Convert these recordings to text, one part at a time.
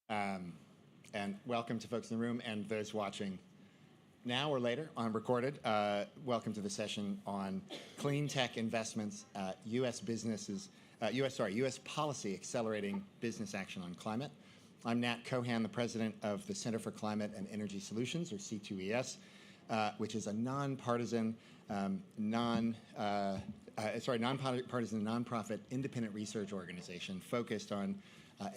Um, and welcome to folks in the room and those watching now or later on recorded. Welcome to the session on clean tech investments, U.S. businesses, U.S. policy accelerating business action on climate. I'm Nat Cohan, the president of the Center for Climate and Energy Solutions, or C2ES, which is a nonpartisan, nonprofit independent research organization focused on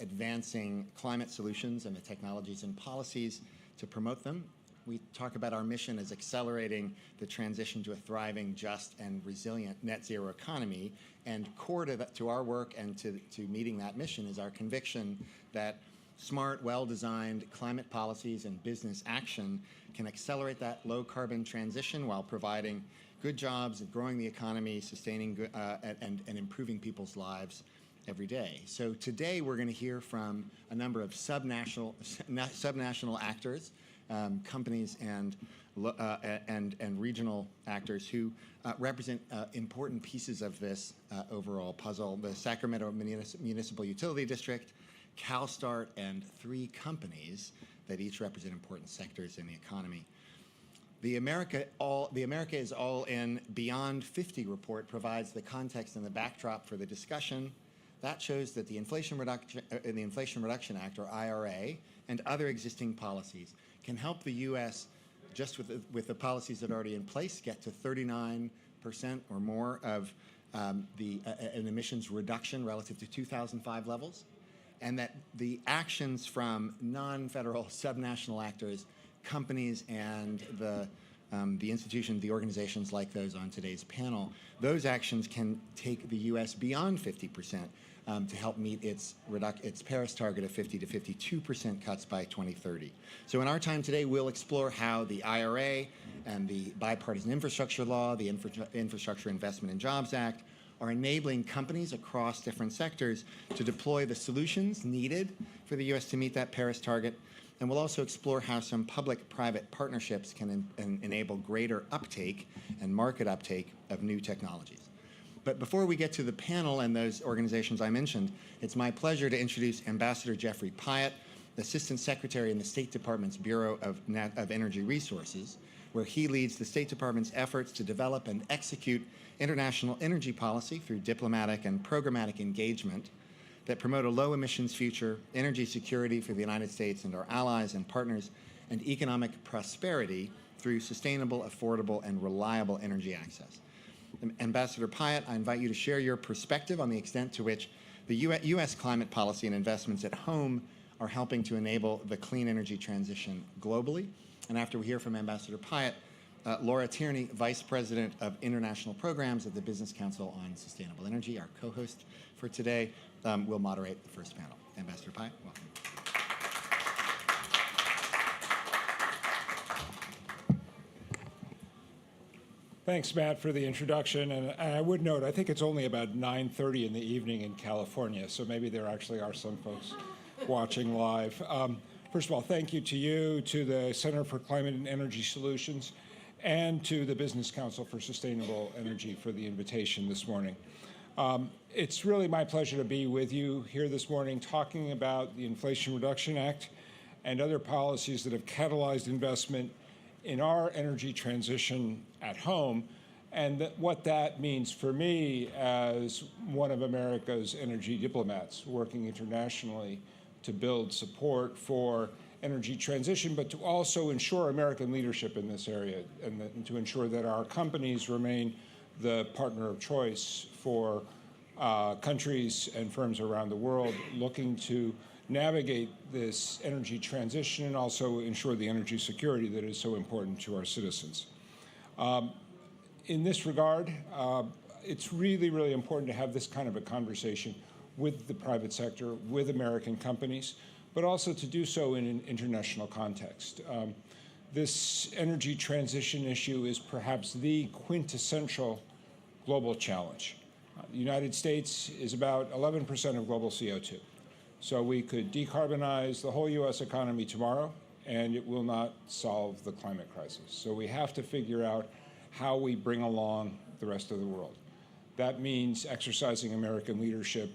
advancing climate solutions and the technologies and policies to promote them. We talk about our mission as accelerating the transition to a thriving, just, and resilient net zero economy. And core to our work and to meeting that mission is our conviction that smart, well-designed climate policies and business action can accelerate that low-carbon transition while providing good jobs and growing the economy, sustaining good, and improving people's lives every day. So today we're going to hear from a number of subnational actors, companies and regional actors who represent important pieces of this overall puzzle: the Sacramento Municipal Utility District, CalSTART, and 3 companies that each represent important sectors in the economy. The America is All In Beyond 50 report provides the context and the backdrop for the discussion. That shows that the Inflation Reduction Act, or IRA, and other existing policies can help the U.S., just with the policies that are already in place, get to 39% or more of an emissions reduction relative to 2005 levels, and that the actions from non-federal subnational actors, companies, and the institutions, the organizations like those on today's panel, those actions can take the U.S. beyond 50% to help meet its Paris target of 50 to 52% cuts by 2030. So in our time today, we'll explore how the IRA and the Bipartisan Infrastructure Law, the Infrastructure Investment and Jobs Act, are enabling companies across different sectors to deploy the solutions needed for the U.S. to meet that Paris target. And we'll also explore how some public-private partnerships can enable greater uptake and market uptake of new technologies. But before we get to the panel and those organizations I mentioned, it's my pleasure to introduce Ambassador Jeffrey Pyatt, Assistant Secretary in the State Department's Bureau of Energy Resources, where he leads the State Department's efforts to develop and execute international energy policy through diplomatic and programmatic engagement that promote a low-emissions future, energy security for the United States and our allies and partners, and economic prosperity through sustainable, affordable, and reliable energy access. Ambassador Pyatt, I invite you to share your perspective on the extent to which the U.S. climate policy and investments at home are helping to enable the clean energy transition globally. And after we hear from Ambassador Pyatt, Laura Tierney, Vice President of International Programs at the Business Council on Sustainable Energy, our co-host for today, will moderate the first panel. Ambassador Pyatt, welcome. Thanks, Matt, for the introduction. And I would note, I think it's only about 9:30 in the evening in California, so maybe there actually are some folks watching live. First of all, thank you to you, to the Center for Climate and Energy Solutions, and to the Business Council for Sustainable Energy for the invitation this morning. It's really my pleasure to be with you here this morning talking about the Inflation Reduction Act and other policies that have catalyzed investment in our energy transition at home, and what that means for me as one of America's energy diplomats working internationally to build support for energy transition, but to also ensure American leadership in this area and to ensure that our companies remain the partner of choice for countries and firms around the world looking to navigate this energy transition and also ensure the energy security that is so important to our citizens. In this regard, it's really, really important to have this kind of a conversation with the private sector, with American companies, but also to do so in an international context. This energy transition issue is perhaps the quintessential global challenge. The United States is about 11% of global CO2. So we could decarbonize the whole U.S. economy tomorrow, and it will not solve the climate crisis. So we have to figure out how we bring along the rest of the world. That means exercising American leadership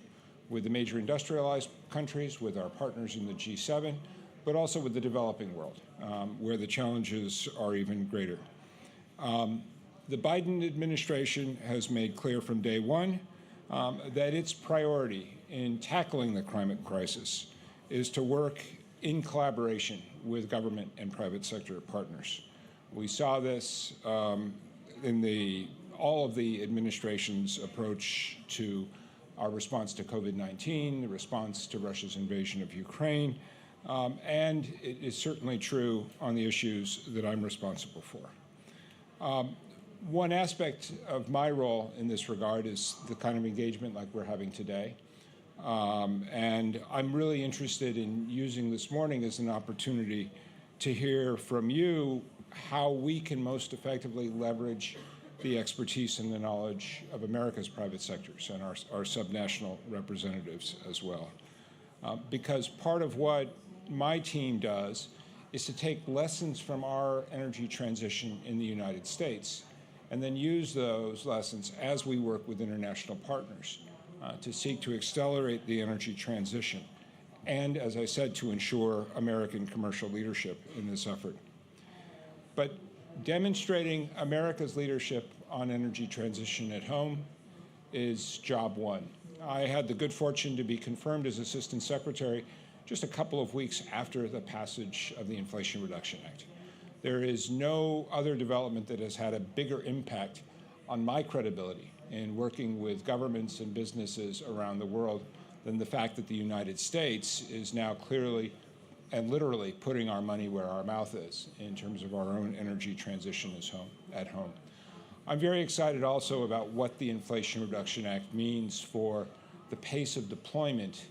with the major industrialized countries, with our partners in the G7, but also with the developing world, where the challenges are even greater. The Biden administration has made clear from day one that its priority in tackling the climate crisis is to work in collaboration with government and private sector partners. We saw this in all of the administration's approach to our response to COVID-19, the response to Russia's invasion of Ukraine, and it is certainly true on the issues that I'm responsible for. One aspect of my role in this regard is the kind of engagement like we're having today. And I'm really interested in using this morning as an opportunity to hear from you how we can most effectively leverage the expertise and the knowledge of America's private sectors and our subnational representatives as well. Because part of what my team does is to take lessons from our energy transition in the United States and then use those lessons as we work with international partners to seek to accelerate the energy transition and, as I said, to ensure American commercial leadership in this effort. But demonstrating America's leadership on energy transition at home is job one. I had the good fortune to be confirmed as Assistant Secretary just a couple of weeks after the passage of the Inflation Reduction Act. There is no other development that has had a bigger impact on my credibility in working with governments and businesses around the world than the fact that the United States is now clearly and literally putting our money where our mouth is in terms of our own energy transition at home. I'm very excited also about what the Inflation Reduction Act means for the pace of deployment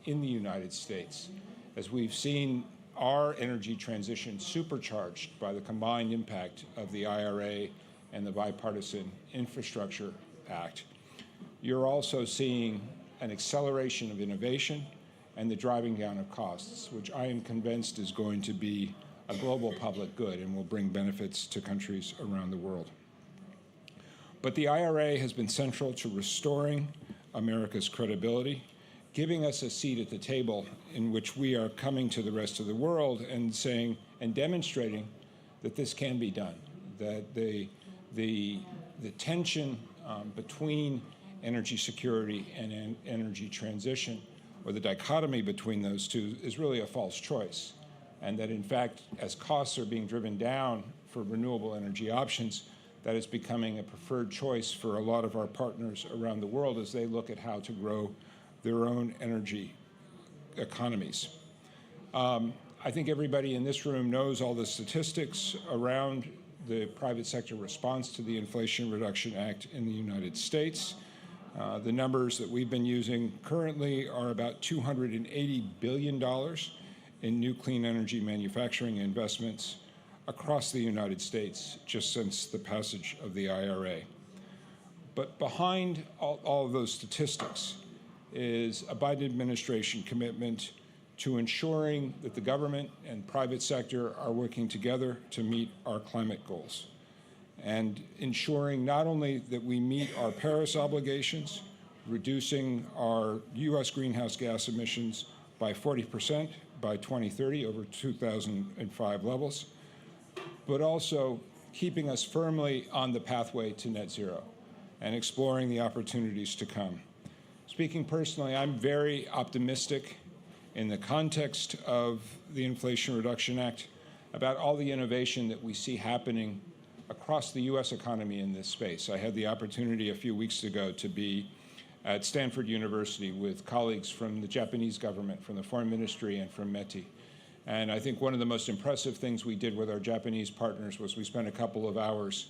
in the United States, as we've seen our energy transition supercharged by the combined impact of the IRA and the Bipartisan Infrastructure Act. You're also seeing an acceleration of innovation and the driving down of costs, which I am convinced is going to be a global public good and will bring benefits to countries around the world. But the IRA has been central to restoring America's credibility, giving us a seat at the table in which we are coming to the rest of the world and saying and demonstrating that this can be done, that the tension between energy security and energy transition, or the dichotomy between those two, is really a false choice, and that in fact, as costs are being driven down for renewable energy options, that is becoming a preferred choice for a lot of our partners around the world as they look at how to grow their own energy economies. I think everybody in this room knows all the statistics around the private sector response to the Inflation Reduction Act in the United States. The numbers that we've been using currently are about $280 billion in new clean energy manufacturing investments across the United States just since the passage of the IRA. But behind all of those statistics is a Biden administration commitment to ensuring that the government and private sector are working together to meet our climate goals, and ensuring not only that we meet our Paris obligations, reducing our U.S. greenhouse gas emissions by 40% by 2030 over 2005 levels, but also keeping us firmly on the pathway to net zero and exploring the opportunities to come. Speaking personally, I'm very optimistic in the context of the Inflation Reduction Act about all the innovation that we see happening across the U.S. economy in this space. I had the opportunity a few weeks ago to be at Stanford University with colleagues from the Japanese government, from the Foreign Ministry, and from METI. And I think one of the most impressive things we did with our Japanese partners was we spent a couple of hours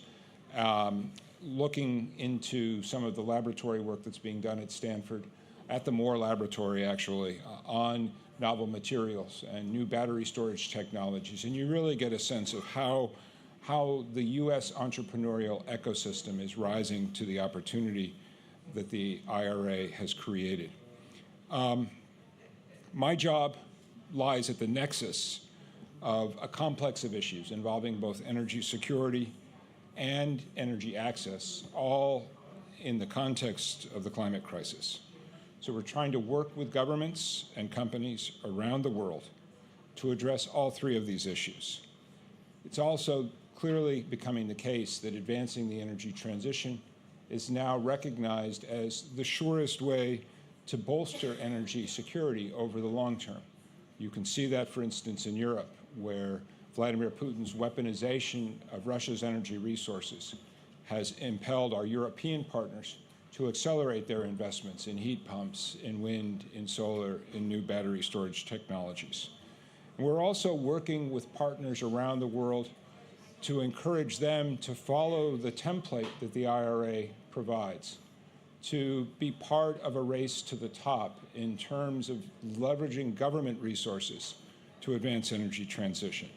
looking into some of the laboratory work that's being done at Stanford, at the Moore Laboratory actually, on novel materials and new battery storage technologies. And you really get a sense of how the U.S. entrepreneurial ecosystem is rising to the opportunity that the IRA has created. My job lies at the nexus of a complex of issues involving both energy security and energy access, all in the context of the climate crisis. So we're trying to work with governments and companies around the world to address all three of these issues. It's also clearly becoming the case that advancing the energy transition is now recognized as the surest way to bolster energy security over the long term. You can see that, for instance, in Europe, where Vladimir Putin's weaponization of Russia's energy resources has impelled our European partners to accelerate their investments in heat pumps, in wind, in solar, in new battery storage technologies. And we're also working with partners around the world to encourage them to follow the template that the IRA provides, to be part of a race to the top in terms of leveraging government resources to advance energy transition.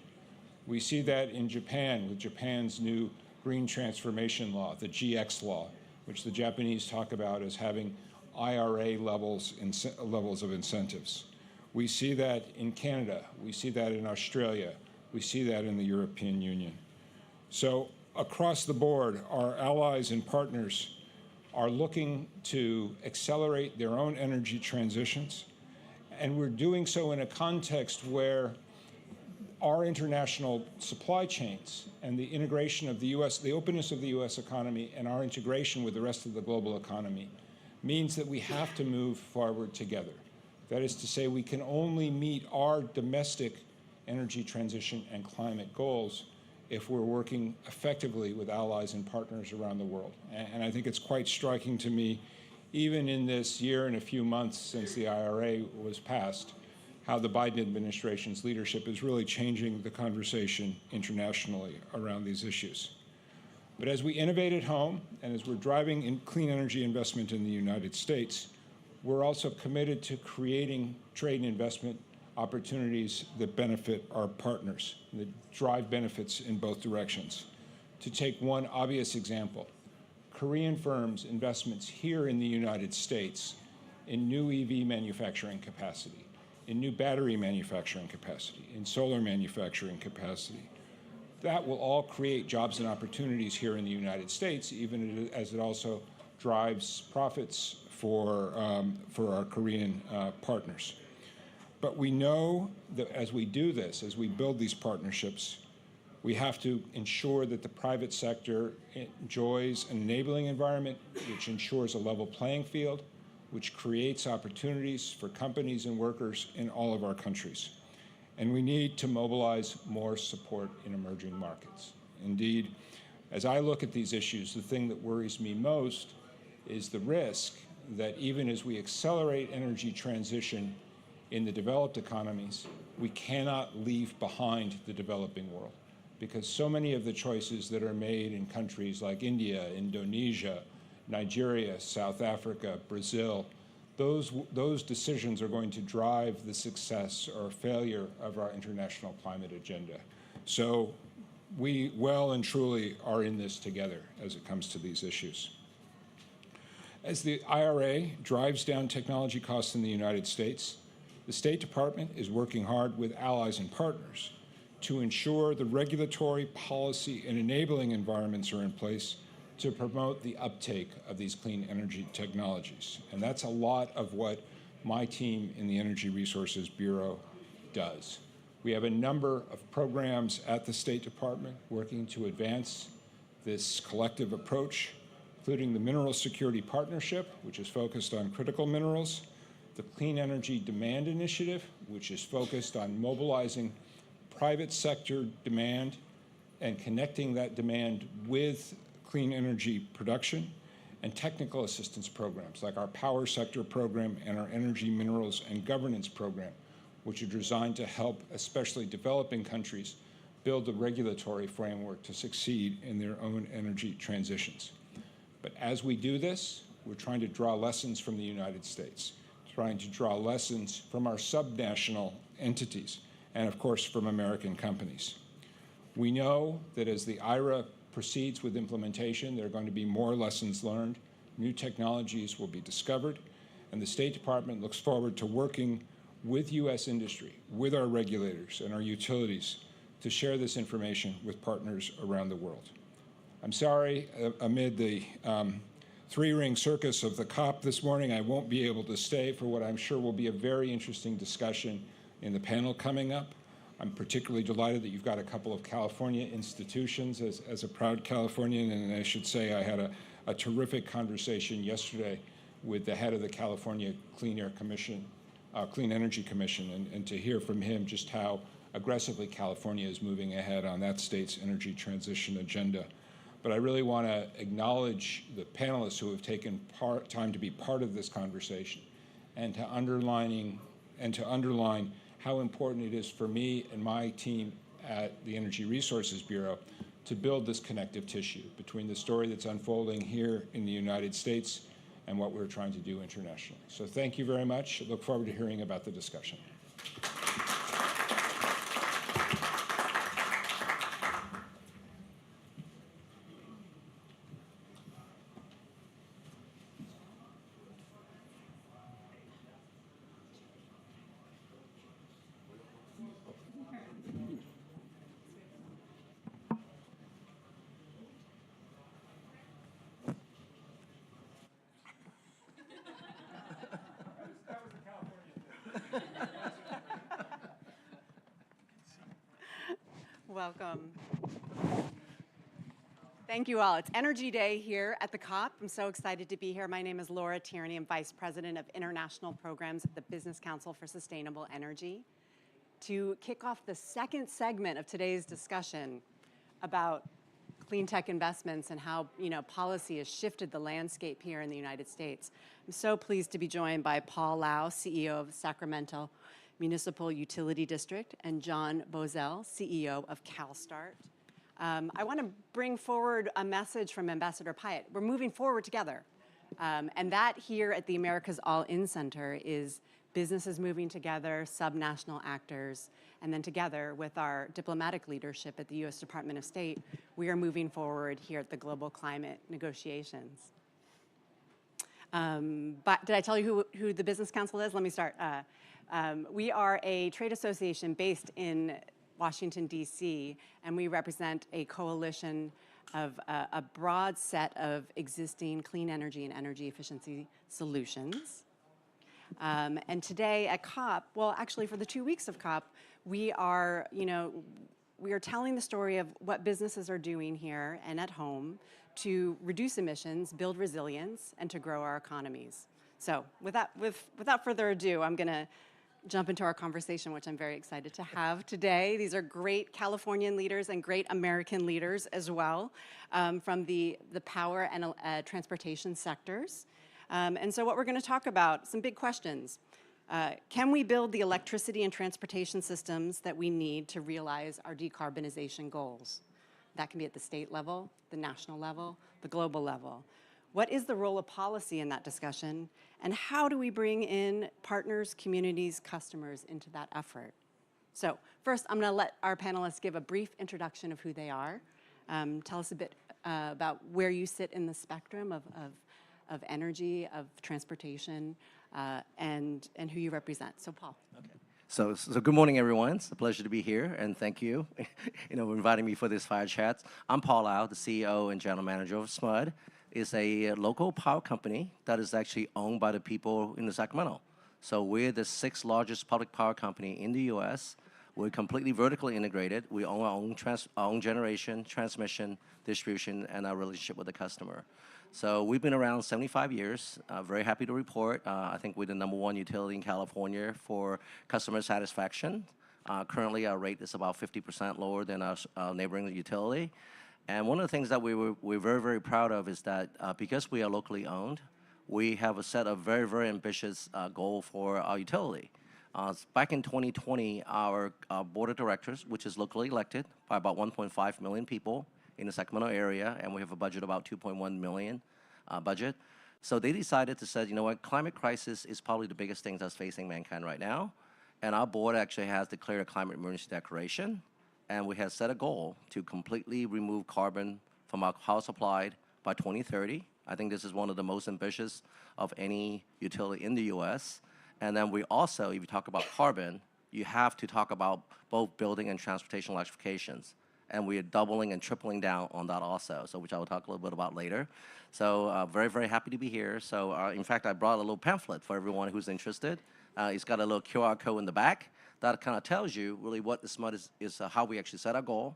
We see that in Japan with Japan's new green transformation law, the GX law, which the Japanese talk about as having IRA levels of incentives. We see that in Canada. We see that in Australia. We see that in the European Union. So across the board, our allies and partners are looking to accelerate their own energy transitions, and we're doing so in a context where our international supply chains and the integration of the U.S., the openness of the U.S. economy and our integration with the rest of the global economy means that we have to move forward together. That is to say, we can only meet our domestic energy transition and climate goals if we're working effectively with allies and partners around the world. And I think it's quite striking to me, even in this year and a few months since the IRA was passed, how the Biden administration's leadership is really changing the conversation internationally around these issues. But as we innovate at home and as we're driving in clean energy investment in the United States, we're also committed to creating trade and investment opportunities that benefit our partners, that drive benefits in both directions. To take one obvious example, Korean firms' investments here in the United States in new EV manufacturing capacity, in new battery manufacturing capacity, in solar manufacturing capacity. That will all create jobs and opportunities here in the United States, even as it also drives profits for our Korean partners. But we know that as we do this, as we build these partnerships, we have to ensure that the private sector enjoys an enabling environment which ensures a level playing field, which creates opportunities for companies and workers in all of our countries. And we need to mobilize more support in emerging markets. Indeed, as I look at these issues, the thing that worries me most is the risk that even as we accelerate energy transition in the developed economies, we cannot leave behind the developing world, because so many of the choices that are made in countries like India, Indonesia, Nigeria, South Africa, Brazil, those decisions are going to drive the success or failure of our international climate agenda. So we well and truly are in this together as it comes to these issues. As the IRA drives down technology costs in the United States, the State Department is working hard with allies and partners to ensure the regulatory, policy, and enabling environments are in place to promote the uptake of these clean energy technologies. And that's a lot of what my team in the Energy Resources Bureau does. We have a number of programs at the State Department working to advance this collective approach, including the Mineral Security Partnership, which is focused on critical minerals, the Clean Energy Demand Initiative, which is focused on mobilizing private sector demand and connecting that demand with clean energy production, and technical assistance programs like our Power Sector Program and our Energy, Minerals, and Governance Program, which are designed to help especially developing countries build the regulatory framework to succeed in their own energy transitions. But as we do this, we're trying to draw lessons from the United States, trying to draw lessons from our subnational entities, and of course from American companies. We know that as the IRA proceeds with implementation, there are going to be more lessons learned, new technologies will be discovered, and the State Department looks forward to working with U.S. industry, with our regulators and our utilities to share this information with partners around the world. I'm sorry, amid the three-ring circus of the COP this morning. I won't be able to stay for what I'm sure will be a very interesting discussion in the panel coming up. I'm particularly delighted that you've got a couple of California institutions as a proud Californian, and I should say I had a terrific conversation yesterday with the head of the California Clean Energy Commission, and to hear from him just how aggressively California is moving ahead on that state's energy transition agenda. But I really want to acknowledge the panelists who have taken time to be part of this conversation, and to underline how important it is for me and my team at the Energy Resources Bureau to build this connective tissue between the story that's unfolding here in the United States and what we're trying to do internationally. So thank you very much. I look forward to hearing about the discussion. Welcome. Thank you all. It's Energy Day here at the COP. I'm so excited to be here. My name is Laura Tierney. I'm Vice President of International Programs at the Business Council for Sustainable Energy. To kick off the second segment of today's discussion about clean tech investments and how policy has shifted the landscape here in the United States, I'm so pleased to be joined by Paul Lau, CEO of Sacramento Municipal Utility District, and John Bozell, CEO of CalSTART. I want to bring forward a message from Ambassador Pyatt. We're moving forward together. And that here at the America's All-In Center is businesses moving together, subnational actors, and then together with our diplomatic leadership at the U.S. Department of State, we are moving forward here at the global climate negotiations. But did I tell you who the Business Council is? Let me start. We are a trade association based in Washington, D.C., and we represent a coalition of a broad set of existing clean energy and energy efficiency solutions. And today at COP, well, actually for the 2 weeks of COP, we are telling the story of what businesses are doing here and at home to reduce emissions, build resilience, and to grow our economies. So without further ado, I'm going to jump into our conversation, which I'm very excited to have today. These are great Californian leaders and great American leaders as well, from the power and transportation sectors. And so what we're going to talk about, some big questions. Can we build the electricity and transportation systems that we need to realize our decarbonization goals? That can be at the state level, the national level, the global level. What is the role of policy in that discussion? And how do we bring in partners, communities, customers into that effort? So first, I'm going to let our panelists give a brief introduction of who they are. Tell us a bit about where you sit in the spectrum of energy, of transportation, and who you represent. So Paul. Okay. So good morning, everyone. It's a pleasure to be here, and thank you, for inviting me for this fire chat. I'm Paul Lau, the CEO and General Manager of SMUD. It's a local power company that is actually owned by the people in the Sacramento. So we're the 6th largest public power company in the U.S. We're completely vertically integrated. We own our own generation, transmission, distribution, and our relationship with the customer. So we've been around 75 years. Very happy to report. I think we're the #1 utility in California for customer satisfaction. Currently, our rate is about 50% lower than our neighboring utility. And one of the things that we're very, very proud of is that because we are locally owned, we have a set of very, very ambitious goal for our utility. Back in 2020, our board of directors, which is locally elected by about 1.5 million people in the Sacramento area, and we have a budget of about 2.1 million budget. So they decided to say, you know what, climate crisis is probably the biggest thing that's facing mankind right now. And our board actually has declared a climate emergency declaration. And we have set a goal to completely remove carbon from our power supply by 2030. I think this is one of the most ambitious of any utility in the U.S. And then we also, if you talk about carbon, you have to talk about both building and transportation electrifications. and we are doubling and tripling down on that also, so which I will talk a little bit about later. So very, very happy to be here. So in fact, I brought a little pamphlet for everyone who's interested. It's got a little QR code in the back that kind of tells you really what the SMUD is how we actually set our goal,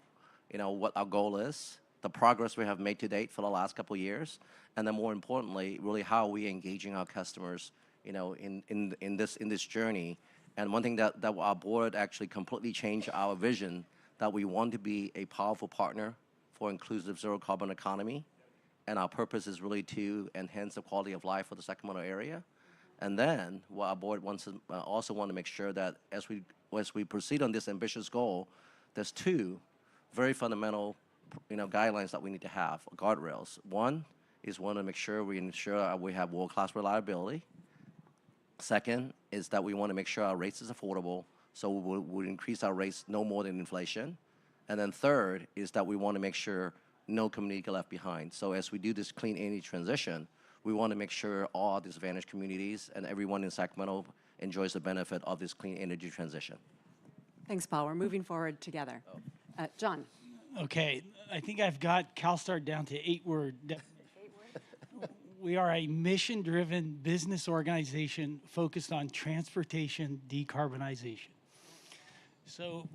what our goal is, the progress we have made to date for the last couple of years, and then more importantly, really how are we engaging our customers, in this journey. And one thing that our board actually completely changed our vision, that we want to be a powerful partner for inclusive zero carbon economy. And our purpose is really to enhance the quality of life for the Sacramento area. And then what our board wants to also want to make sure that as we proceed on this ambitious goal, there's two very fundamental guidelines that we need to have, guardrails. One is want to make sure we ensure we have world-class reliability. Second is that we want to make sure our rates is affordable, so we'll increase our rates no more than inflation. And then third is that we want to make sure no community get left behind. So as we do this clean energy transition, we want to make sure all disadvantaged communities and everyone in Sacramento enjoys the benefit of this clean energy transition. Thanks, Paul. We're moving forward together. John. Okay, I think I've got CalSTART down to 8-word. We are a mission-driven business organization focused on transportation decarbonization. So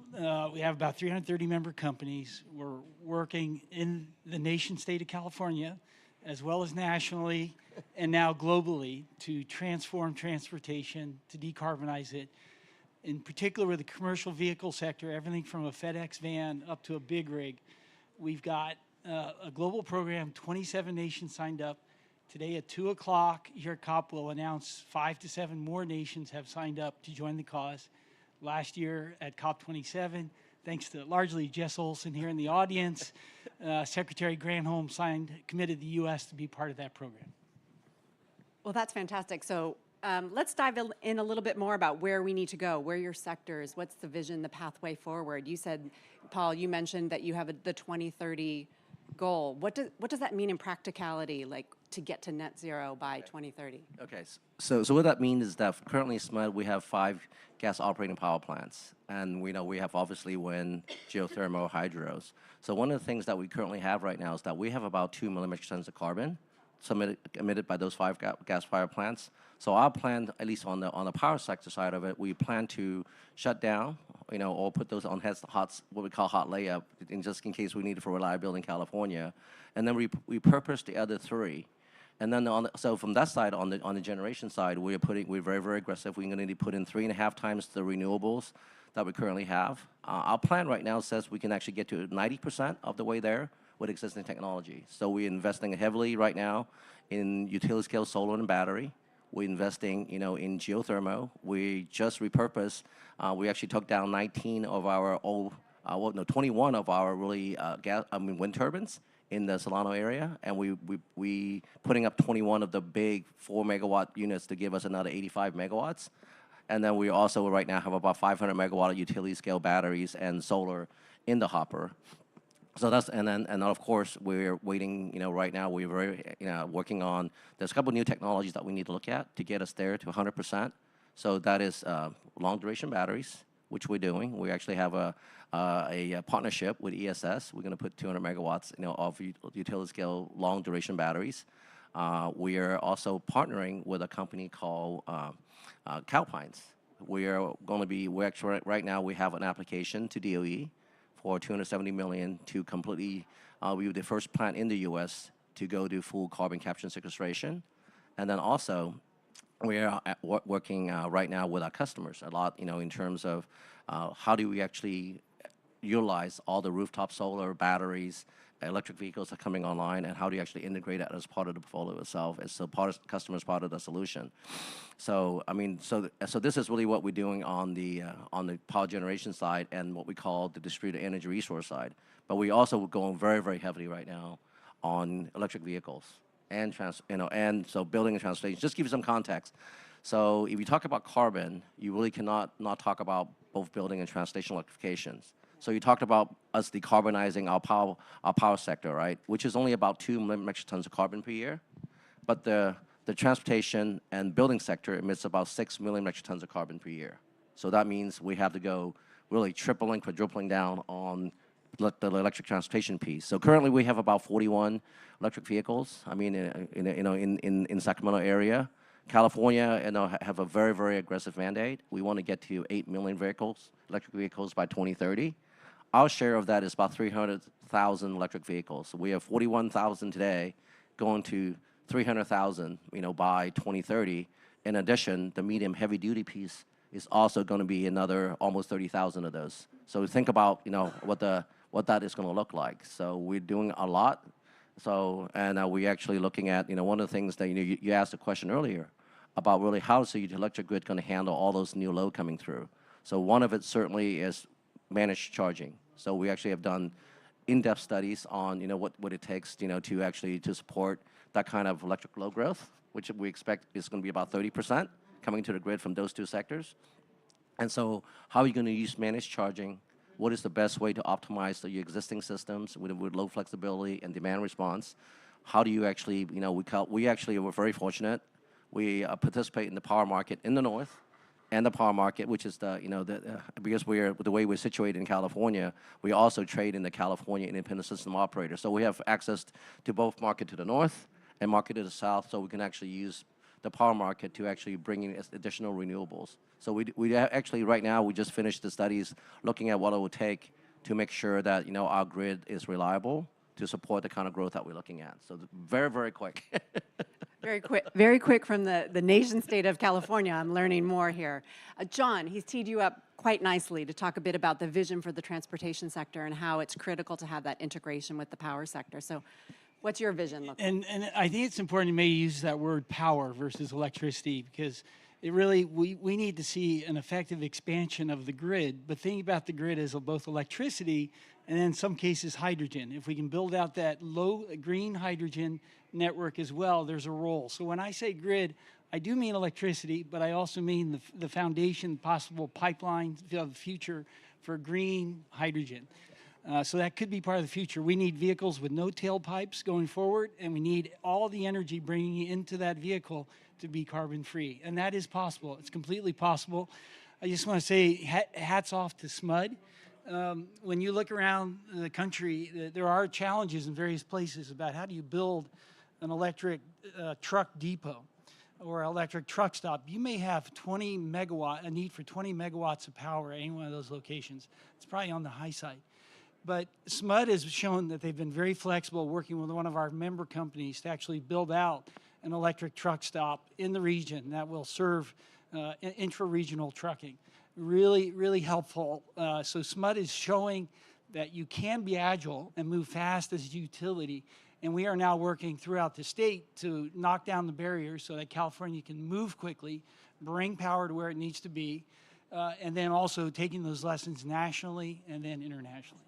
we have about 330 member companies. We're working in the nation state of California, as well as nationally and now globally, to transform transportation, to decarbonize it. In particular with the commercial vehicle sector, everything from a FedEx van up to a big rig. We've got a global program, 27 nations signed up. Today at 2 o'clock here at COP, we'll announce 5 to 7 more nations have signed up to join the cause. Last year at COP27, thanks to largely Jess Olson here in the audience, Secretary Granholm committed the U.S. to be part of that program. Well, that's fantastic. So let's dive in a little bit more about where we need to go, where your sectors, what's the vision, the pathway forward. You said, Paul, you mentioned that you have the 2030 goal. What does that mean in practicality, like to get to net zero by 2030? Okay, so what that means is that currently SMUD, we have 5 gas operating power plants, and we have obviously wind, geothermal, hydros. So one of the things that we currently have right now is that we have about 2 million metric tons of carbon emitted by those 5 gas fire plants. So our plan, at least on the power sector side of it, we plan to shut down, or put those on what we call hot layup, just in case we need it for reliability in California, and then we repurpose the other 3. And then so from that side, on the generation side, we're very, very aggressive. We're going to put in 3.5 times the renewables that we currently have. Our plan right now says we can actually get to 90% of the way there with existing technology. So we're investing heavily right now in utility scale solar and battery. We're investing, in geothermal. We just repurposed. We actually took down 19 of our 21 of our really wind turbines in the Solano area, and we putting up 21 of the big 4 megawatt units to give us another 85 megawatts. And then we also right now have about 500 megawatt utility scale batteries and solar in the hopper. So that's, and then of course we're waiting, right now we're very, working on, there's a couple new technologies that we need to look at to get us there to 100%. So that is long duration batteries, which we're doing. We actually have a partnership with ESS. We're going to put 200 megawatts, of utility scale long duration batteries. We are also partnering with a company called Calpines. We're actually right now we have an application to DOE for $270 million to completely, we were the first plant in the U.S. to go to full carbon capture and sequestration. And then also, we are working right now with our customers a lot, in terms of how do we actually utilize all the rooftop solar, batteries, electric vehicles are coming online, and how do you actually integrate that as part of the portfolio itself, as so customers part of the solution. So so this is really what we're doing on the power generation side and what we call the distributed energy resource side. But we also going very, very heavily right now on electric vehicles and and so building and transportation. Just give you some context. So if you talk about carbon, you really cannot not talk about both building and transportation electrifications. So you talked about us decarbonizing our power sector, right? Which is only about 2 million metric tons of carbon per year. But the transportation and building sector emits about 6 million metric tons of carbon per year. So that means we have to go really tripling, quadrupling down on the electric transportation piece. So currently we have about 41 electric vehicles. I mean, in Sacramento area, California, have a very, very aggressive mandate. We want to get to 8 million vehicles, electric vehicles by 2030. Our share of that is about 300,000 electric vehicles. So we have 41,000 today, going to 300,000, by 2030. In addition, the medium heavy duty piece is also going to be another almost 30,000 of those. So think about, what that is going to look like. So we're doing a lot. So, and we're actually looking at, one of the things that, you asked a question earlier about really how is the electric grid going to handle all those new load coming through. So one of it certainly is managed charging. So we actually have done in-depth studies on, what it takes, to support that kind of electric load growth, which we expect is going to be about 30% coming to the grid from those two sectors. And so how are you going to use managed charging? What is the best way to optimize your existing systems with low flexibility and demand response? How do you actually, we actually were very fortunate. We participate in the power market in the north and the power market, which is because the way we're situated in California, we also trade in the California Independent System Operator. So we have access to both market to the north and market to the south, so we can actually use the power market to actually bring in additional renewables. So we actually, right now, we just finished the studies looking at what it would take to make sure that, our grid is reliable to support the kind of growth that we're looking at. So very, very quick. Very quick from the nation state of California. I'm learning more here. John, he's teed you up quite nicely to talk a bit about the vision for the transportation sector and how it's critical to have that integration with the power sector. So what's your vision look like? And I think it's important to maybe use that word power versus electricity, because it really, we need to see an effective expansion of the grid, but think about the grid as both electricity and in some cases hydrogen. If we can build out that low green hydrogen network as well, there's a role. So when I say grid, I do mean electricity, but I also mean the foundation, possible pipelines of the future for green hydrogen. So that could be part of the future. We need vehicles with no tailpipes going forward, and we need all the energy bringing into that vehicle to be carbon-free. And that is possible. It's completely possible. I just want to say hats off to SMUD. When you look around the country, there are challenges in various places about how do you build an electric truck depot or electric truck stop. You may have a need for 20 megawatts of power at any one of those locations. It's probably on the high side. But SMUD has shown that they've been very flexible, working with one of our member companies to actually build out an electric truck stop in the region that will serve intra-regional trucking. Really, really helpful. So SMUD is showing that you can be agile and move fast as a utility. And we are now working throughout the state to knock down the barriers so that California can move quickly, bring power to where it needs to be, and then also taking those lessons nationally and then internationally.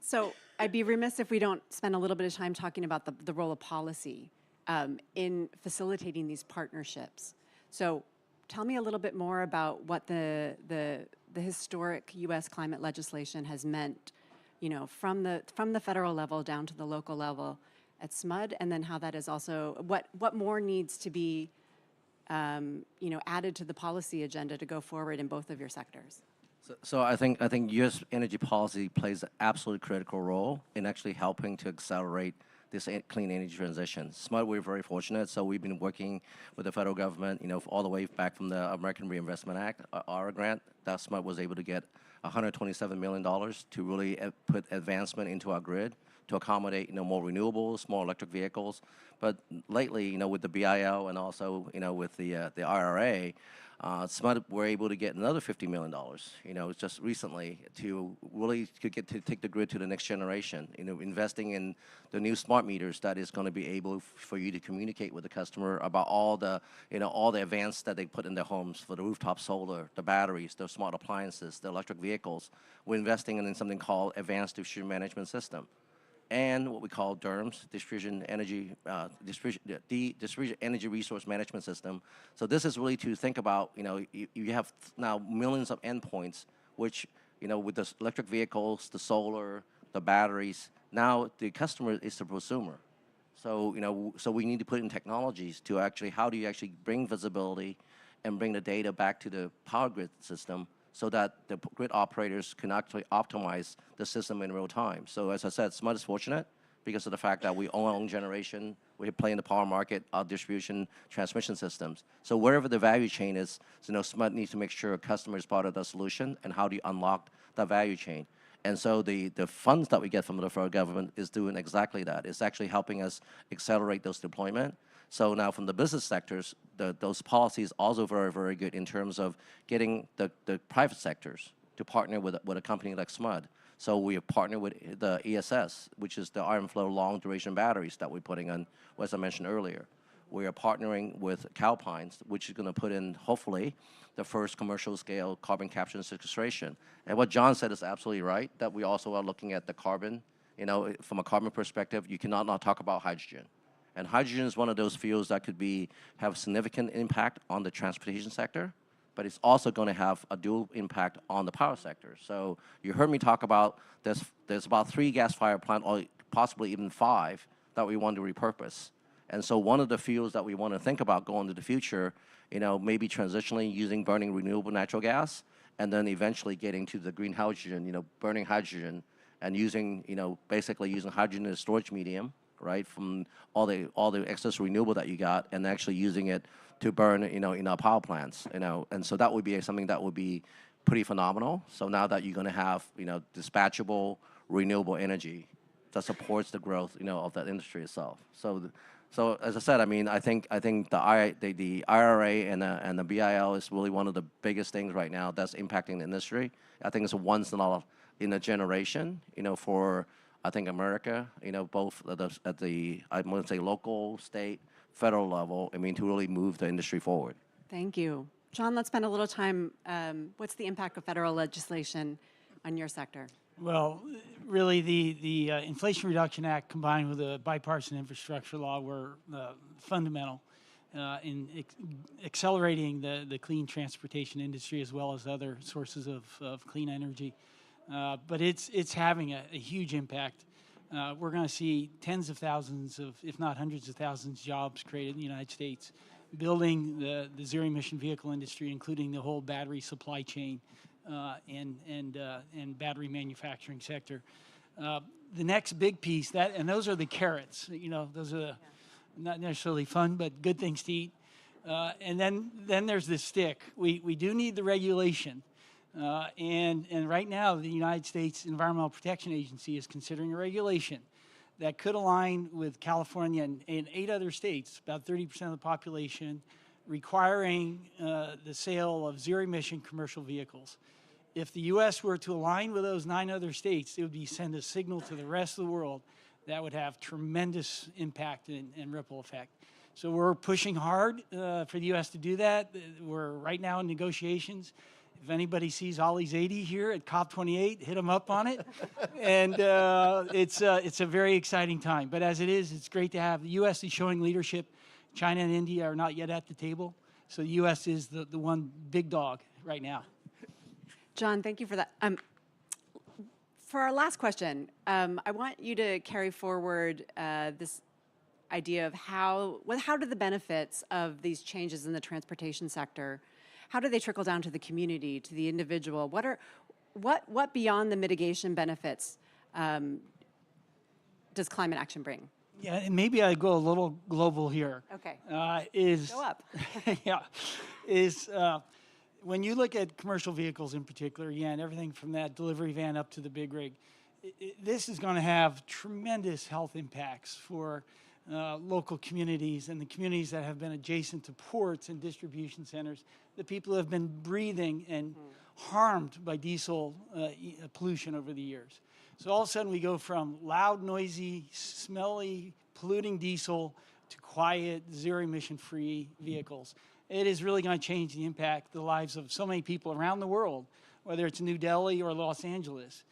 So I'd be remiss if we don't spend a little bit of time talking about the role of policy in facilitating these partnerships. So tell me a little bit more about what the historic U.S. climate legislation has meant, from the federal level down to the local level at SMUD, and then how that is also what more needs to be added to the policy agenda to go forward in both of your sectors. So I think U.S. energy policy plays an absolutely critical role in actually helping to accelerate this clean energy transition. SMUD, we're very fortunate. So we've been working with the federal government, all the way back from the American Reinvestment Act, our grant, that SMUD was able to get $127 million to really put advancement into our grid to accommodate, more renewables, more electric vehicles. But lately, with the BIL and also, with the IRA, SMUD were able to get another $50 million, just recently to really take the grid to the next generation, investing in the new smart meters that is going to be able for you to communicate with the customer about all the advanced that they put in their homes for the rooftop solar, the batteries, the smart appliances, the electric vehicles. We're investing in something called Advanced Distribution Management System, and what we call DERMS, Distribution Energy Resource Management System. So this is really to think about, you have now millions of endpoints, which, with the electric vehicles, the solar, the batteries, now the customer is the consumer. So, so we need to put in technologies to actually, how do you actually bring visibility and bring the data back to the power grid system so that the grid operators can actually optimize the system in real time. So as I said, SMUD is fortunate because of the fact that we own our own generation, we play in the power market, our distribution, transmission systems. So wherever the value chain is, SMUD needs to make sure a customer is part of the solution and how do you unlock that value chain. And so the funds that we get from the federal government is doing exactly that. It's actually helping us accelerate those deployment. So now from the business sectors, those policies also very, very good in terms of getting the private sectors to partner with a company like SMUD. So we have partnered with the ESS, which is the iron flow long duration batteries that we're putting on, as I mentioned earlier. We are partnering with Calpines, which is going to put in, hopefully, the first commercial scale carbon capture and sequestration. And what John said is absolutely right, that we also are looking at the carbon. From a carbon perspective, you cannot not talk about hydrogen. And hydrogen is one of those fuels that could have significant impact on the transportation sector, but it's also going to have a dual impact on the power sector. So you heard me talk about there's about 3 gas-fired plants, or possibly even 5, that we want to repurpose. And so one of the fuels that we want to think about going into the future, maybe transitionally using burning renewable natural gas, and then eventually getting to the green hydrogen, burning hydrogen, and basically using hydrogen as a storage medium, right, from all the excess renewable that you got, and actually using it to burn, in our power plants, and so that would be something that would be pretty phenomenal. So now that you're going to have, dispatchable renewable energy that supports the growth, of that industry itself. So as I said, I think the IRA and the BIL is really one of the biggest things right now that's impacting the industry. I think it's a once in a generation, for I think America, both at the I'm going to say local, state, federal level, to really move the industry forward. Thank you. John, let's spend a little time. What's the impact of federal legislation on your sector? Well, really, the Inflation Reduction Act combined with the bipartisan infrastructure law were fundamental in accelerating the clean transportation industry as well as other sources of clean energy. But it's having a huge impact. We're going to see tens of thousands of, if not hundreds of thousands, of jobs created in the United States, building the zero-emission vehicle industry, including the whole battery supply chain and battery manufacturing sector. The next big piece, and those are the carrots. Those are not necessarily fun, but good things to eat. And then there's the stick. We do need the regulation. And right now, the United States Environmental Protection Agency is considering a regulation that could align with California and 8 other states, about 30% of the population, requiring the sale of zero-emission commercial vehicles. If the U.S. were to align with those 9 other states, it would send a signal to the rest of the world that would have tremendous impact and ripple effect. So we're pushing hard for the U.S. to do that. We're right now in negotiations. If anybody sees Ollie's 80 here at COP28, hit them up on it. And it's a very exciting time. But as it is, it's great to have. The U.S. is showing leadership. China and India are not yet at the table. So the U.S. is the one big dog right now. John, thank you for that. For our last question, I want you to carry forward this idea of how do the benefits of these changes in the transportation sector, how do they trickle down to the community, to the individual? What beyond the mitigation benefits does climate action bring? Yeah, and maybe I go a little global here. Okay. Go up. When you look at commercial vehicles in particular, and everything from that delivery van up to the big rig, this is going to have tremendous health impacts for local communities and the communities that have been adjacent to ports and distribution centers, the people who have been breathing and harmed by diesel pollution over the years. So all of a sudden we go from loud, noisy, smelly, polluting diesel to quiet, zero-emission free vehicles. It is really going to change the impact, the lives of so many people around the world, whether it's New Delhi or Los Angeles.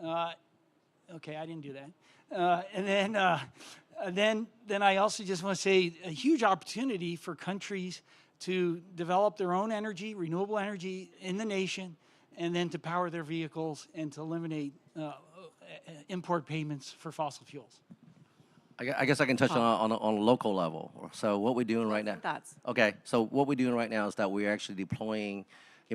Okay, I didn't do that. And then I also just want to say a huge opportunity for countries to develop their own energy, renewable energy in the nation, and then to power their vehicles and to eliminate import payments for fossil fuels. I guess I can touch on a local level. So what we're doing right now. Thoughts? Okay, so what we're doing right now is that we're actually deploying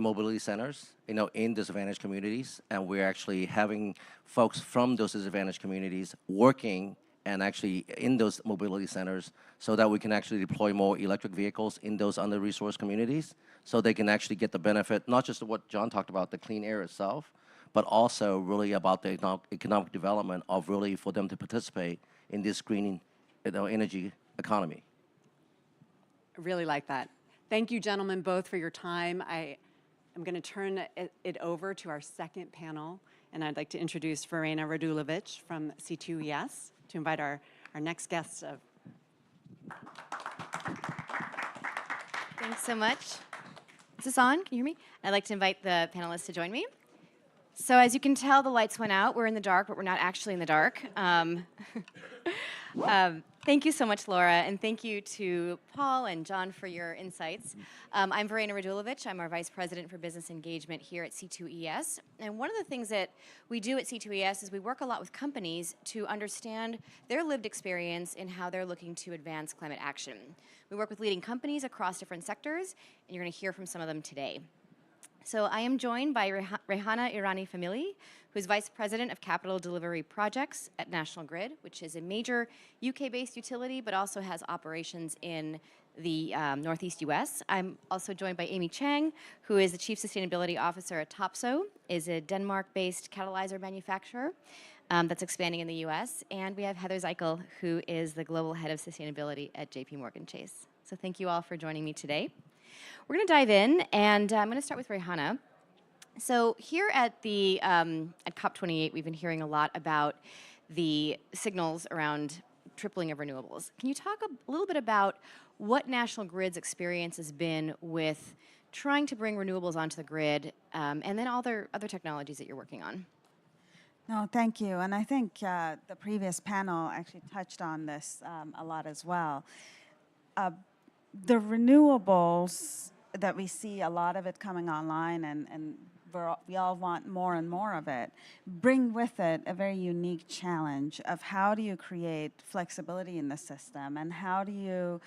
mobility centers, in disadvantaged communities, and we're actually having folks from those disadvantaged communities working and actually in those mobility centers so that we can actually deploy more electric vehicles in those under-resourced communities so they can actually get the benefit, not just of what John talked about, the clean air itself, but also really about the economic development of really for them to participate in this green energy economy. I really like that. Thank you, gentlemen, both for your time. I am going to turn it over to our second panel, and I'd like to introduce Verena Radulovic from C2ES to invite our next guest. Thanks so much. Is this on? Can you hear me? I'd like to invite the panelists to join me. So as you can tell, the lights went out. We're in the dark, but we're not actually in the dark. Thank you so much, Laura, and thank you to Paul and John for your insights. I'm Verena Radulovic. I'm our Vice President for Business Engagement here at C2ES. And one of the things that we do at C2ES is we work a lot with companies to understand their lived experience in how they're looking to advance climate action. We work with leading companies across different sectors, and you're going to hear from some of them today. So I am joined by Rehana Irani Family, who is Vice President of Capital Delivery Projects at National Grid, which is a major UK-based utility, but also has operations in the Northeast US. I'm also joined by Amy Chang, who is the Chief Sustainability Officer at Topsoe, is a Denmark-based catalyzer manufacturer that's expanding in the US. And we have Heather Zeichel, who is the Global Head of Sustainability at JP Morgan Chase. So thank you all for joining me today. We're going to dive in, and I'm going to start with Rehana. So here at the at COP28, we've been hearing a lot about the signals around tripling of renewables. Can you talk a little bit about what National Grid's experience has been with trying to bring renewables onto the grid, and then all the other technologies that you're working on? No, thank you. And I think the previous panel actually touched on this a lot as well. The renewables that we see, a lot of it coming online, and we all want more and more of it, bring with it a very unique challenge of how do you create flexibility in the system, and how do you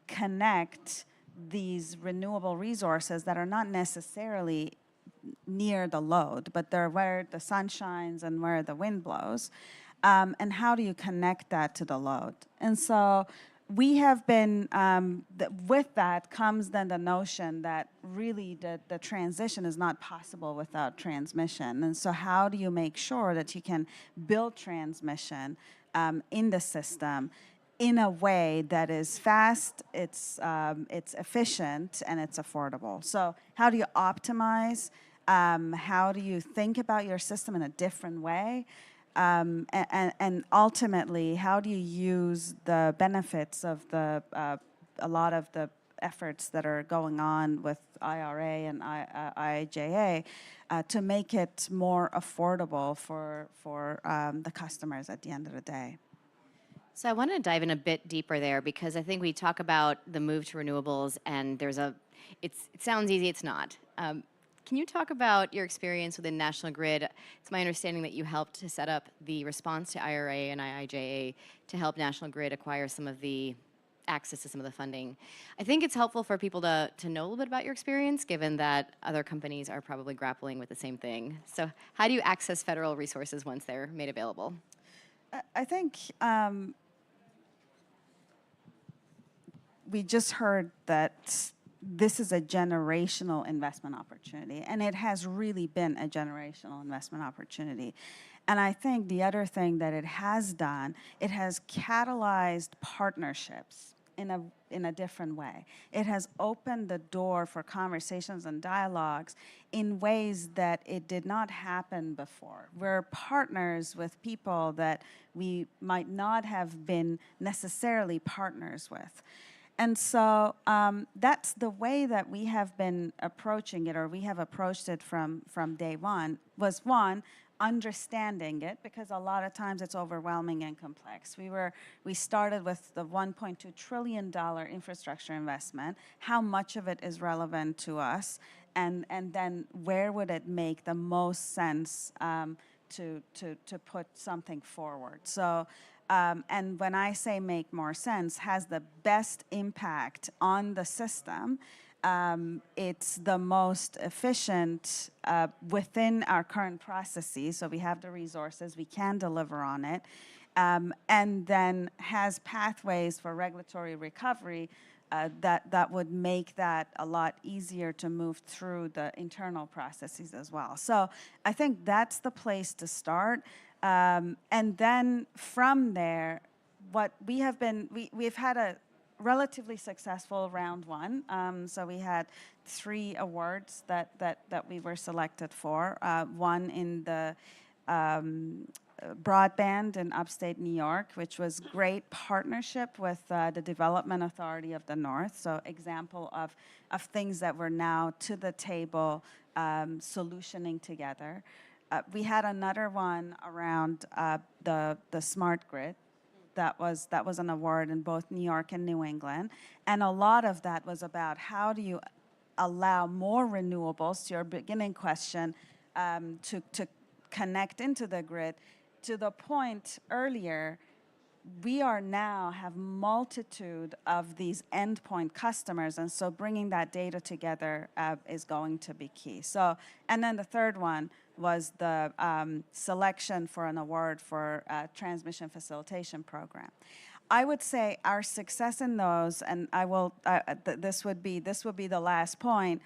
connect these renewable resources that are not necessarily near the load, but they're where the sun shines and where the wind blows, and how do you connect that to the load? And so we have been, with that comes then the notion that really the transition is not possible without transmission. And so how do you make sure that you can build transmission in the system in a way that is fast, it's efficient, and it's affordable? So how do you optimize? How do you think about your system in a different way? And ultimately, how do you use the benefits of a lot of the efforts that are going on with IRA and IIJA to make it more affordable for the customers at the end of the day? So I want to dive in a bit deeper there, because I think we talk about the move to renewables, and it sounds easy, it's not. Can you talk about your experience within National Grid? It's my understanding that you helped to set up the response to IRA and IIJA to help National Grid acquire some of the access to some of the funding. I think it's helpful for people to know a little bit about your experience, given that other companies are probably grappling with the same thing. So how do you access federal resources once they're made available? I think we just heard that this is a generational investment opportunity, and it has really been a generational investment opportunity. And I think the other thing that it has done, it has catalyzed partnerships in a different way. It has opened the door for conversations and dialogues in ways that it did not happen before. We're partners with people that we might not have been necessarily partners with. And so that's the way that we have been approaching it, or we have approached it from day one, was one, understanding it, because a lot of times it's overwhelming and complex. We started with the $1.2 trillion infrastructure investment, how much of it is relevant to us, and then where would it make the most sense to put something forward. So. And when I say make more sense, has the best impact on the system, It's the most efficient within our current processes, so we have the resources, we can deliver on it, and then has pathways for regulatory recovery that would make that a lot easier to move through the internal processes as well. So I think that's the place to start. And then from there, what we have been, we've had a relatively successful round one. So we had 3 awards that we were selected for. One in the broadband in upstate New York, which was great partnership with the Development Authority of the North. So example of things that we're now to the table solutioning together. We had another one around the smart grid. That was an award in both New York and New England. And a lot of that was about how do you allow more renewables, to your beginning question, to connect into the grid. To the point earlier, we are now have multitude of these endpoint customers, and so bringing that data together is going to be key. So, and then the third one was the selection for an award for a transmission facilitation program. I would say our success in those, and I will, this would be the last point.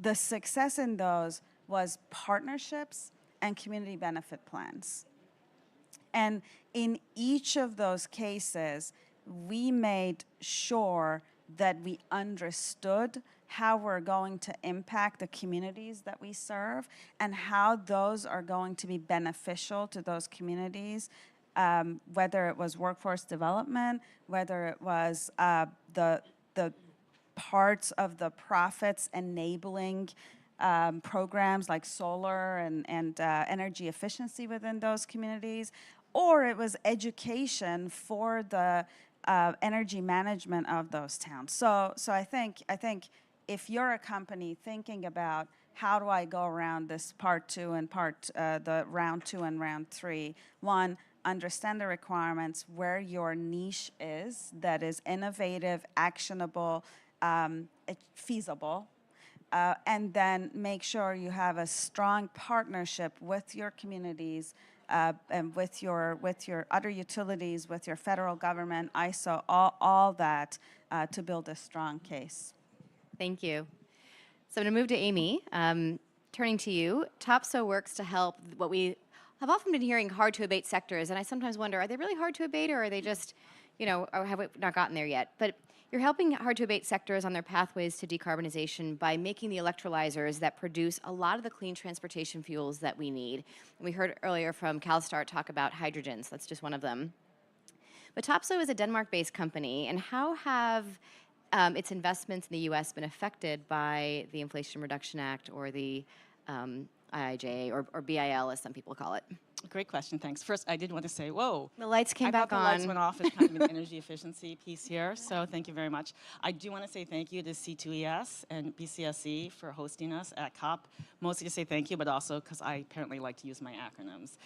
The success in those was partnerships and community benefit plans. And in each of those cases, we made sure that we understood how we're going to impact the communities that we serve and how those are going to be beneficial to those communities, whether it was workforce development, whether it was the parts of the profits enabling programs like solar and energy efficiency within those communities, or it was education for the energy management of those towns. So I think if you're a company thinking about how do I go around this part 2 and the round 2 and round 3, one, understand the requirements, where your niche is, that is innovative, actionable, feasible, and then make sure you have a strong partnership with your communities and with your other utilities, with your federal government, ISO, all that to build a strong case. Thank you. So I'm going to move to Amy. Turning to you, TOPSO works to help what we have often been hearing hard to abate sectors, and I sometimes wonder, are they really hard to abate, or are they just, or have we not gotten there yet? But you're helping hard to abate sectors on their pathways to decarbonization by making the electrolyzers that produce a lot of the clean transportation fuels that we need. We heard earlier from CalSTART talk about hydrogens. That's just one of them. But TOPSO is a Denmark-based company, and how have its investments in the U.S. been affected by the Inflation Reduction Act or the IIJA or BIL, as some people call it? Great question, thanks. First, I did want to say, whoa. The lights came back on. The lights went off. It's kind of an energy efficiency piece here, so thank you very much. I do want to say thank you to C2ES and BCSE for hosting us at COP, mostly to say thank you, but also because I apparently like to use my acronyms.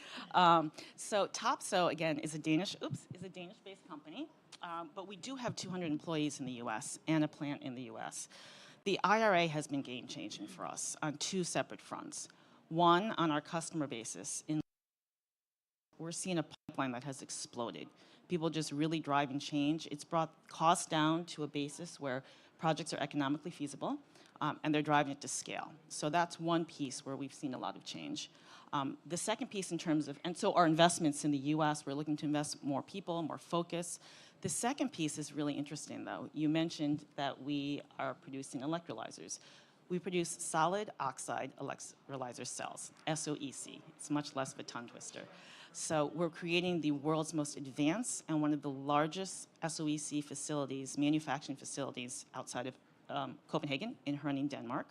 So TOPSO, again, is a Danish-based company, but we do have 200 employees in the U.S. and a plant in the U.S. The IRA has been game-changing for us on 2 separate fronts. One, on our customer basis. We're seeing a pipeline that has exploded. People just really driving change. It's brought costs down to a basis where projects are economically feasible, and they're driving it to scale. So that's one piece where we've seen a lot of change. The second piece in terms of, and so our investments in the US, we're looking to invest more people, more focus. The second piece is really interesting, though. You mentioned that we are producing electrolyzers. We produce solid oxide electrolyzer cells, SOEC. It's much less of a tongue twister. So we're creating the world's most advanced and one of the largest SOEC facilities, manufacturing facilities outside of Copenhagen in Herning, Denmark.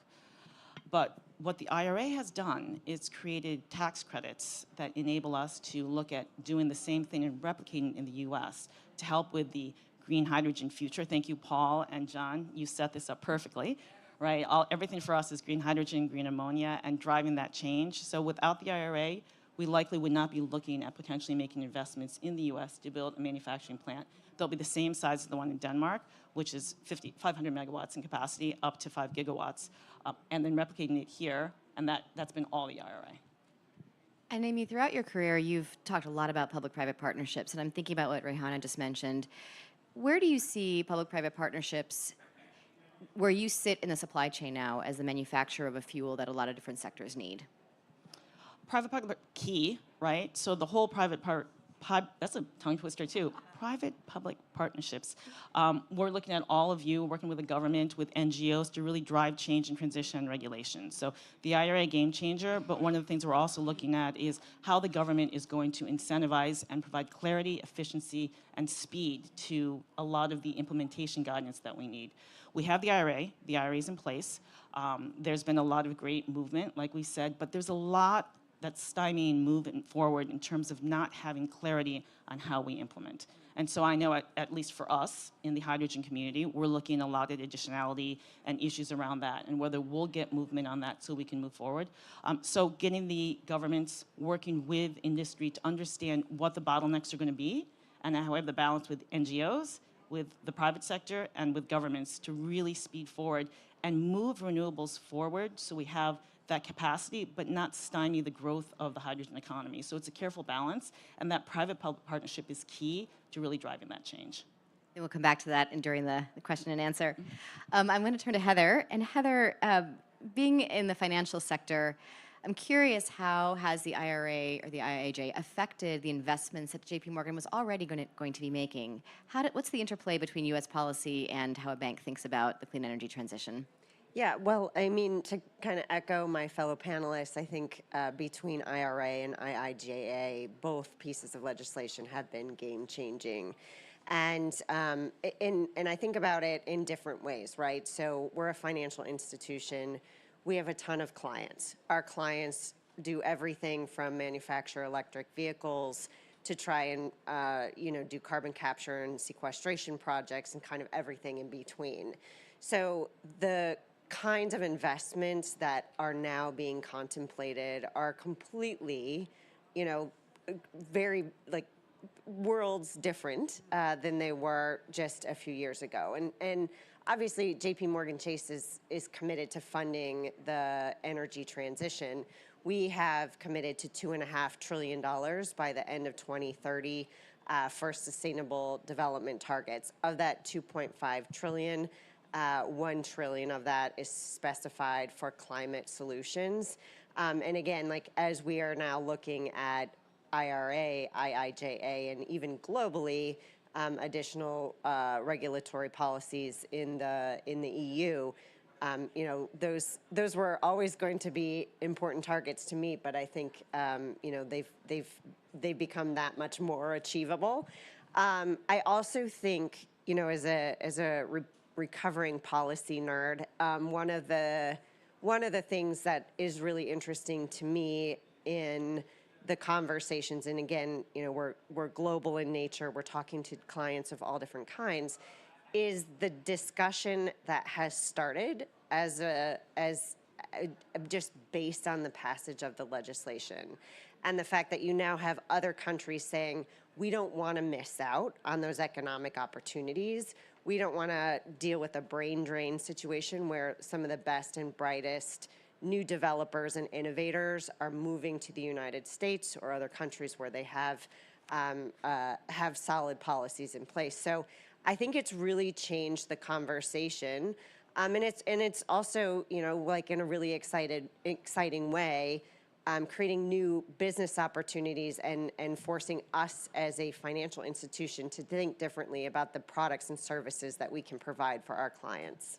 But what the IRA has done is created tax credits that enable us to look at doing the same thing and replicating in the US to help with the green hydrogen future. Thank you, Paul and John. You set this up perfectly, right? Everything for us is green hydrogen, green ammonia, and driving that change. So without the IRA, we likely would not be looking at potentially making investments in the US to build a manufacturing plant, they'll be the same size as the one in Denmark, which is 500 megawatts in capacity, up to 5 gigawatts, and then replicating it here, and that's been all the IRA. And Amy, throughout your career, you've talked a lot about public-private partnerships, and I'm thinking about what Rehana just mentioned. Where do you see public-private partnerships where you sit in the supply chain now as the manufacturer of a fuel that a lot of different sectors need? Private-public key, right? So the whole that's a tongue twister too. Private-public partnerships. We're looking at all of you, working with the government, with NGOs to really drive change and transition and regulation. So the IRA game changer, but one of the things we're also looking at is how the government is going to incentivize and provide clarity, efficiency, and speed to a lot of the implementation guidance that we need. We have the IRA is in place. There's been a lot of great movement, like we said, but there's a lot that's stymieing moving forward in terms of not having clarity on how we implement. And so I know, at least for us in the hydrogen community, we're looking a lot at additionality and issues around that and whether we'll get movement on that so we can move forward. So getting the governments working with industry to understand what the bottlenecks are going to be and how we have the balance with NGOs, with the private sector, and with governments to really speed forward and move renewables forward so we have that capacity, but not stymie the growth of the hydrogen economy. So it's a careful balance, and that private-public partnership is key to really driving that change. And we'll come back to that during the question and answer. I'm going to turn to Heather. And Heather, being in the financial sector, I'm curious, how has the IRA or the IIJ affected the investments that JP Morgan was already going to be making? What's the interplay between U.S. policy and how a bank thinks about the clean energy transition? Yeah, well, I mean, to kind of echo my fellow panelists, I think between IRA and IIJA, both pieces of legislation have been game-changing. And I think about it in different ways, right? So we're a financial institution. We have a ton of clients. Our clients do everything from manufacture electric vehicles to try and, do carbon capture and sequestration projects and kind of everything in between. So the kinds of investments that are now being contemplated are completely, very worlds different than they were just a few years ago. And obviously, JP Morgan Chase is committed to funding the energy transition. We have committed to $2.5 trillion by the end of 2030 for sustainable development targets. Of that $2.5 trillion, $1 trillion of that is specified for climate solutions. And again, as we are now looking at IRA, IIJA, and even globally, additional regulatory policies in the EU, those were always going to be important targets to meet, but I think they've become that much more achievable. I also think, as a recovering policy nerd, one of the things that is really interesting to me in the conversations, and again, we're global in nature, we're talking to clients of all different kinds, is the discussion that has started just based on the passage of the legislation, and the fact that you now have other countries saying, we don't want to miss out on those economic opportunities. We don't want to deal with a brain drain situation where some of the best and brightest new developers and innovators are moving to the United States or other countries where they have solid policies in place. So I think it's really changed the conversation, and it's also in a really exciting way, creating new business opportunities and forcing us as a financial institution to think differently about the products and services that we can provide for our clients.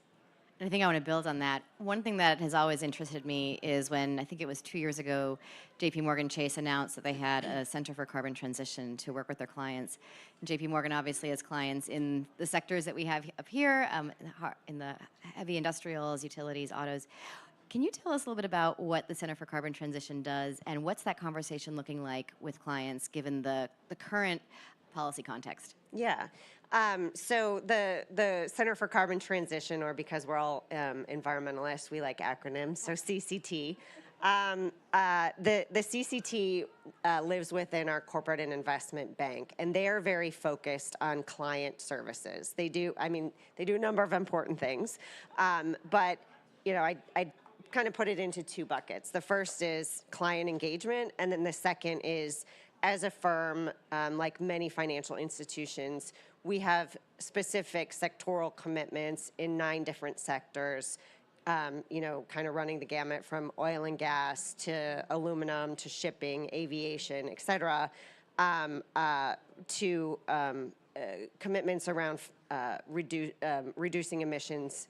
And I think I want to build on that. One thing that has always interested me is when, I think it was 2 years ago, JP Morgan Chase announced that they had a Center for Carbon Transition to work with their clients. And JP Morgan obviously has clients in the sectors that we have up here, in the heavy industrials, utilities, autos. Can you tell us a little bit about what the Center for Carbon Transition does, and what's that conversation looking like with clients given the current policy context? Yeah. So the Center for Carbon Transition, or because we're all environmentalists, we like acronyms, so CCT, The CCT lives within our corporate and investment bank, and they are very focused on client services. They do a number of important things, but I kind of put it into two buckets. The first is client engagement, and then the second is, as a firm, like many financial institutions, we have specific sectoral commitments in 9 different sectors. Kind of running the gamut from oil and gas to aluminum to shipping, aviation, et cetera, to commitments around reducing emissions,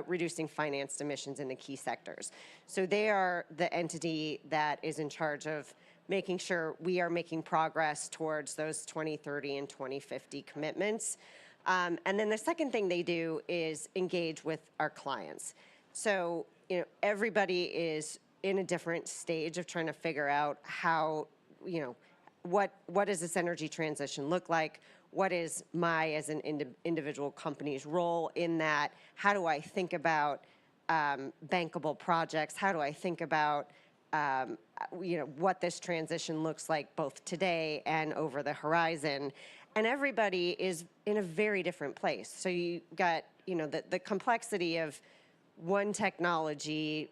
reducing financed emissions in the key sectors. So they are the entity that is in charge of making sure we are making progress towards those 2030 and 2050 commitments. And then the second thing they do is engage with our clients. So, everybody is in a different stage of trying to figure out how, what does this energy transition look like? What is my, as an individual company's role in that? How do I think about bankable projects? How do I think about, what this transition looks like both today and over the horizon? And everybody is in a very different place. So you got, the complexity of one technology,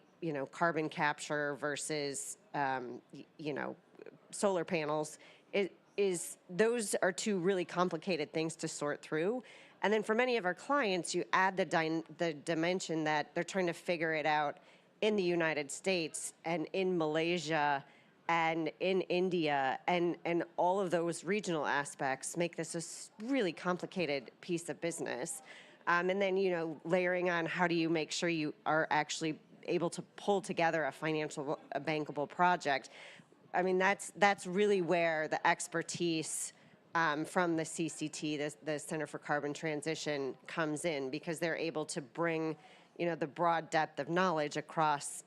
carbon capture versus, solar panels, those are two really complicated things to sort through. And then for many of our clients, you add the dimension that they're trying to figure it out in the United States and in Malaysia and in India, and all of those regional aspects make this a really complicated piece of business. And then, layering on how do you make sure you are actually able to pull together a bankable project. I mean, that's really where the expertise from the CCT, the Center for Carbon Transition, comes in, because they're able to bring, the broad depth of knowledge across,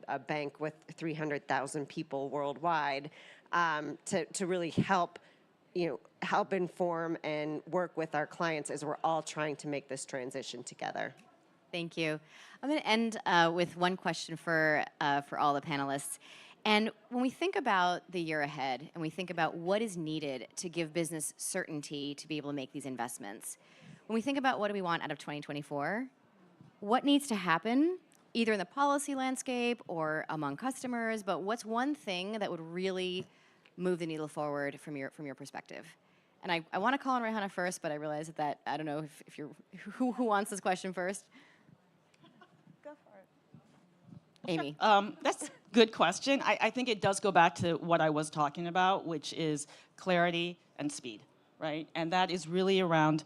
a bank with 300,000 people worldwide, to really help inform and work with our clients as we're all trying to make this transition together. Thank you. I'm going to end with one question for all the panelists. And when we think about the year ahead and we think about what is needed to give business certainty to be able to make these investments, when we think about what do we want out of 2024, what needs to happen, either in the policy landscape or among customers, but what's one thing that would really move the needle forward from your perspective? And I want to call on Rehana first, but I realize that I don't know if you're who wants this question first. Go for it. Amy. That's a good question. I think it does go back to what I was talking about, which is clarity and speed, right? And that is really around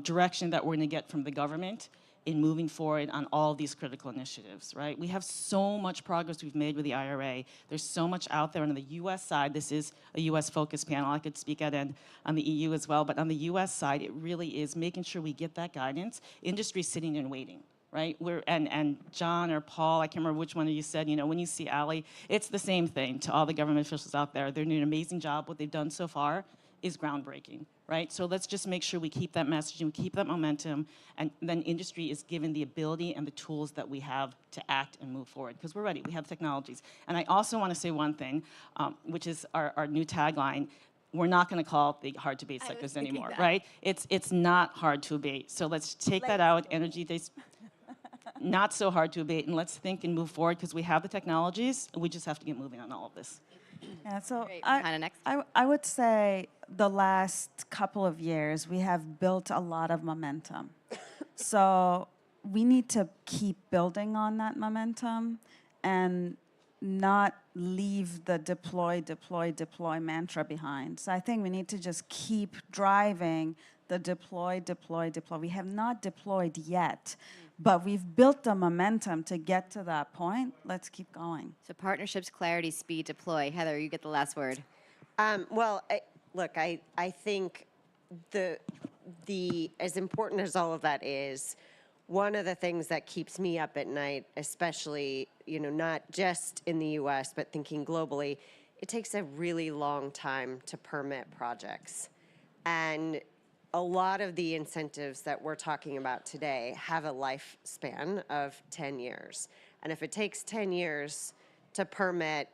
direction that we're going to get from the government in moving forward on all of these critical initiatives, right? We have so much progress we've made with the IRA. There's so much out there. On the U.S. side, this is a U.S.-focused panel. I could speak at end on the EU as well, but on the U.S. side, it really is making sure we get that guidance. Industry's sitting and waiting, right? And John or Paul, I can't remember which one of you said, when you see Allie, it's the same thing to all the government officials out there. They're doing an amazing job. What they've done so far is groundbreaking, right? So let's just make sure we keep that message and keep that momentum, and then industry is given the ability and the tools that we have to act and move forward, because we're ready. We have technologies. And I also want to say one thing, which is our new tagline. We're not going to call it the hard to abate sectors anymore, right? It's not hard to abate. So let's take that out. Energy, not so hard to abate, and let's think and move forward, because we have the technologies. We just have to get moving on all of this. Yeah, so Great. Hannah, next. I would say the last couple of years, we have built a lot of momentum. So we need to keep building on that momentum and not leave the deploy mantra behind. So I think we need to just keep driving the deploy. We have not deployed yet, but we've built the momentum to get to that point. Let's keep going. So partnerships, clarity, speed, deploy. Heather, you get the last word. Well, I think the as important as all of that is, one of the things that keeps me up at night, especially, not just in the U.S., but thinking globally, it takes a really long time to permit projects. And a lot of the incentives that we're talking about today have a lifespan of 10 years. And if it takes 10 years to permit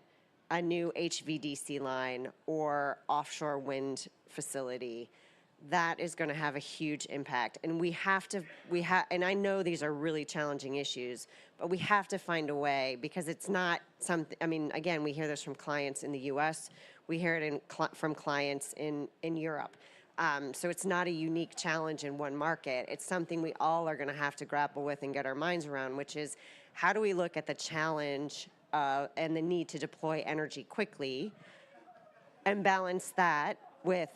a new HVDC line or offshore wind facility, that is going to have a huge impact. And and I know these are really challenging issues, but we have to find a way, because it's not something, I mean, again, we hear this from clients in the US, we hear it from clients in Europe. So it's not a unique challenge in one market. It's something we all are going to have to grapple with and get our minds around, which is, how do we look at the challenge and the need to deploy energy quickly and balance that with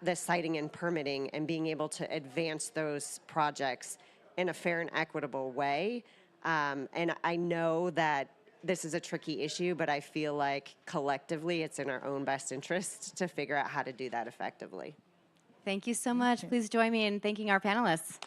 the siting and permitting and being able to advance those projects in a fair and equitable way. And I know that this is a tricky issue, but I feel like collectively it's in our own best interest to figure out how to do that effectively. Thank you so much. Please join me in thanking our panelists.